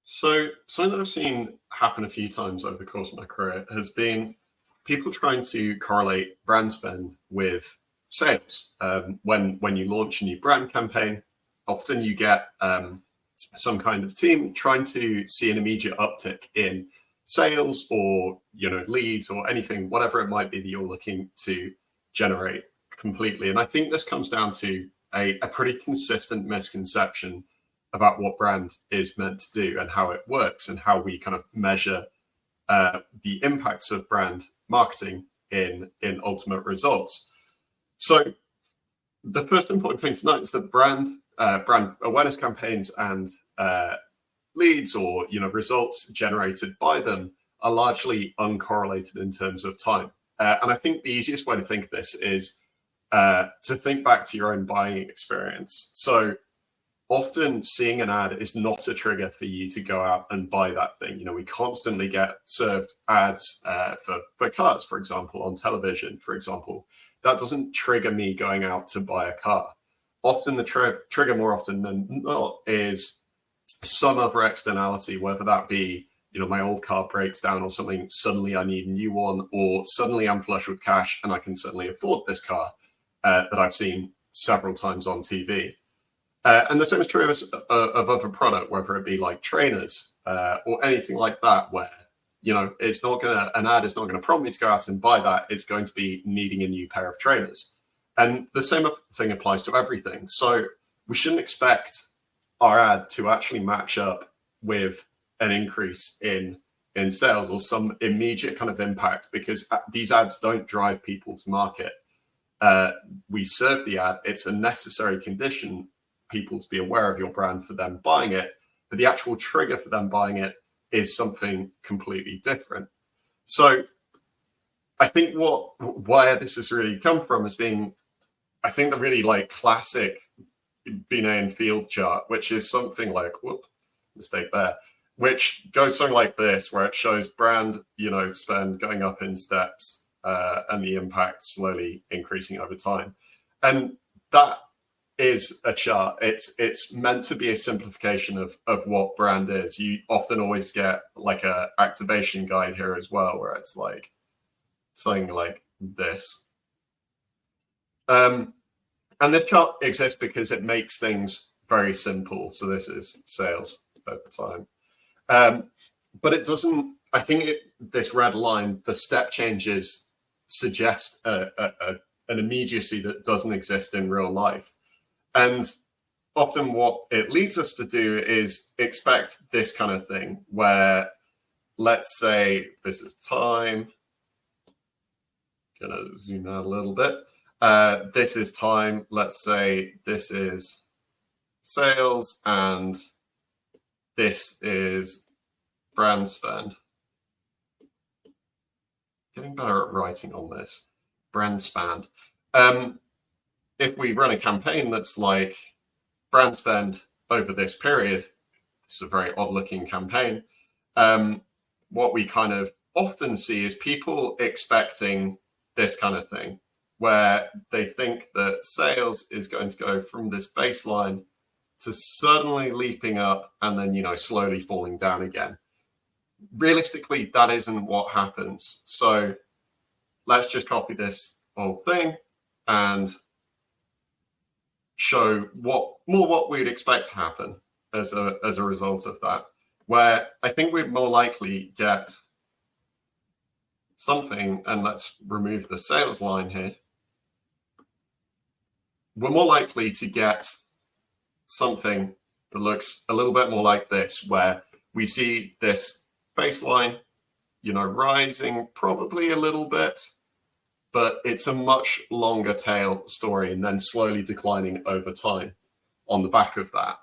So something that I've seen happen a few times over the course of my career has been people trying to correlate brand spend with sales. When you launch a new brand campaign, often you get some kind of team trying to see an immediate uptick in sales or leads or anything, whatever it might be that you're looking to generate completely. And I think this comes down to a pretty consistent misconception about what brand is meant to do and how it works and how we kind of measure the impacts of brand marketing in ultimate results. So the first important thing to note is that brand awareness campaigns and leads or results generated by them are largely uncorrelated in terms of time. And I think the easiest way to think of this is to think back to your own buying experience. So often seeing an ad is not a trigger for you to go out and buy that thing. We constantly get served ads for cars, for example, on television, for example. That doesn't trigger me going out to buy a car. Often the trigger more often than not is some other externality, whether that be, my old car breaks down or something, suddenly I need a new one, or suddenly I'm flush with cash and I can suddenly afford this car that I've seen several times on TV. And the same is true of other product, whether it be like trainers or anything like that, where an ad is not going to prompt me to go out and buy that. It's going to be needing a new pair of trainers, and the same thing applies to everything. So we shouldn't expect our ad to actually match up with an increase in sales or some immediate kind of impact, because these ads don't drive people to market. We serve the ad; it's a necessary condition people to be aware of your brand for them buying it, but the actual trigger for them buying it is something completely different. So I think where this has really come from has been, I think, the really classic Binet and Field chart, which is something like, mistake there, which goes something like this, where it shows brand spend going up in steps and the impact slowly increasing over time. And that is a chart. It's meant to be a simplification of what brand is. You often always get like a activation guide here as well, where it's like something like this. And this chart exists because it makes things very simple. So this is sales over time. But it doesn't, I think this red line, the step changes suggest an immediacy that doesn't exist in real life. And often what it leads us to do is expect this kind of thing, where let's say this is time. Gonna zoom out a little bit. This is time. Let's say this is sales and this is brand spend. Getting better at writing on this. Brand spend. If we run a campaign that's like brand spend over this period, it's a very odd looking campaign. What we kind of often see is people expecting this kind of thing, where they think that sales is going to go from this baseline to suddenly leaping up and then, slowly falling down again. Realistically, that isn't what happens. So let's just copy this whole thing and show what we'd expect to happen as a result of that, where I think we'd more likely get something, and let's remove the sales line here. We're more likely to get something that looks a little bit more like this, where we see this baseline, rising probably a little bit, but it's a much longer tail story and then slowly declining over time on the back of that.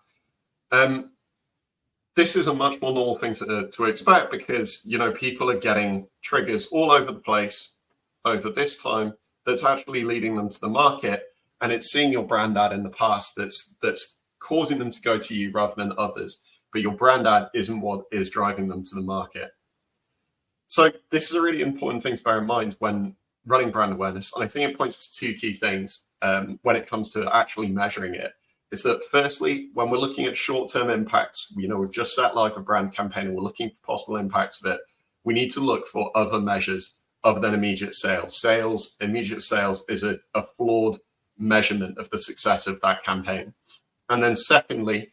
This is a much more normal thing to expect, because, people are getting triggers all over the place over this time that's actually leading them to the market. And it's seeing your brand ad in the past that's causing them to go to you rather than others. But your brand ad isn't what is driving them to the market. So this is a really important thing to bear in mind when running brand awareness. And I think it points to two key things when it comes to actually measuring it. is that firstly, when we're looking at short-term impacts, we've just set live a brand campaign and we're looking for possible impacts of it. We need to look for other measures other than immediate sales. Immediate sales is a flawed measurement of the success of that campaign. And then secondly,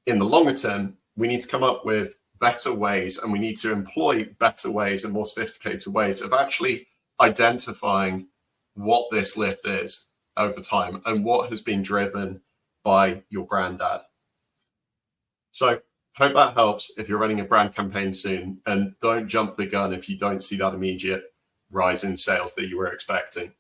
in the longer term, we need to come up with better ways, and we need to employ better ways and more sophisticated ways of actually identifying what this lift is over time and what has been driven by your brand ad. So hope that helps if you're running a brand campaign soon, and don't jump the gun if you don't see that immediate rise in sales that you were expecting.